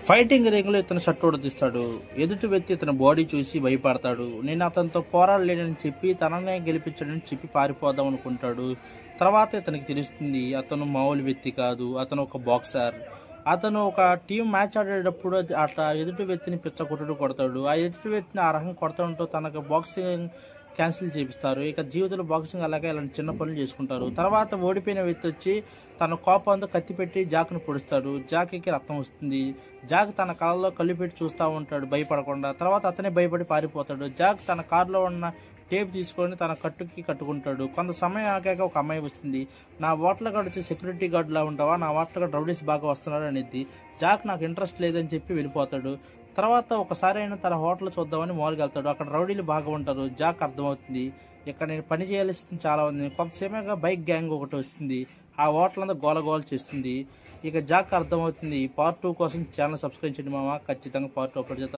Fighting ring లో ఇతను shirt ఉడదీస్తాడు. ఎదుటి వ్యక్తి ఇతని బాడీ చూసి భయపడతాడు. నేను అతనితో పోరాడలేనని చెప్పి తననే గెలిపించడని చెప్పి పారిపోదాం అనుకుంటాడు. తర్వాత ఇతనికి తెలుస్తుంది అతను మామూలు వ్యక్తి కాదు, అతను ఒక బాక్సర్. అతను ఒక టీం మ్యాచ్ ఆడేటప్పుడు అట్లా ఎదుటి వ్యక్తిని కొడతాడు. ఆ ఎదుటి వ్యక్తిని ఆ రకంగా కొడతాడంతో తనకు బాక్సింగ్ క్యాన్సిల్ చేపిస్తారు. ఇక జీవితంలో బాక్సింగ్ అలాగే ఇలాంటి చిన్న పనులు చేసుకుంటారు. తర్వాత ఓడిపోయిన వ్యక్తి వచ్చి తన కోపంతో కత్తి పెట్టి జాక్ను పొడుస్తాడు. జాకీకి రక్తం వస్తుంది. జాక్ తన కళ్ళలో కళ్ళు పెట్టి చూస్తూ ఉంటాడు భయపడకుండా. తర్వాత అతనే భయపడి పారిపోతాడు. జాక్ తన కారులో ఉన్న టేప్ తీసుకొని తన కట్టుకుంటాడు. కొంత సమయం ఆగాక ఒక అమ్మాయి వస్తుంది. నా హోటల్ గార్డ్ వచ్చి సెక్యూరిటీ గార్డ్ లా ఉంటావా, నా హోటల్ గార్డ్ రౌడీస్ బాగా వస్తున్నాడు అనేది. జాక్ నాకు ఇంట్రెస్ట్ లేదని చెప్పి వెళ్ళిపోతాడు. తర్వాత ఒకసారి అయినా తన హోటల్ చూద్దామని మాల్కి వెళ్తాడు. అక్కడ రౌడీలు బాగా ఉంటారు. జాక్ అర్థమవుతుంది ఇక్కడ నేను పని చేయాల్సింది చాలా ఉంది. కొంతసేపుగా బైక్ గ్యాంగ్ ఒకటి వస్తుంది. ఆ హోటల్ అంతా గోల చేస్తుంది. ఇక జాక్ అర్థమవుతుంది. పార్ట్ 2 కోసం ఛానల్ సబ్స్క్రైబ్ చేయండి మామ. ఖచ్చితంగా పార్ట్ 2 అప్లోడ్ చేస్తాను.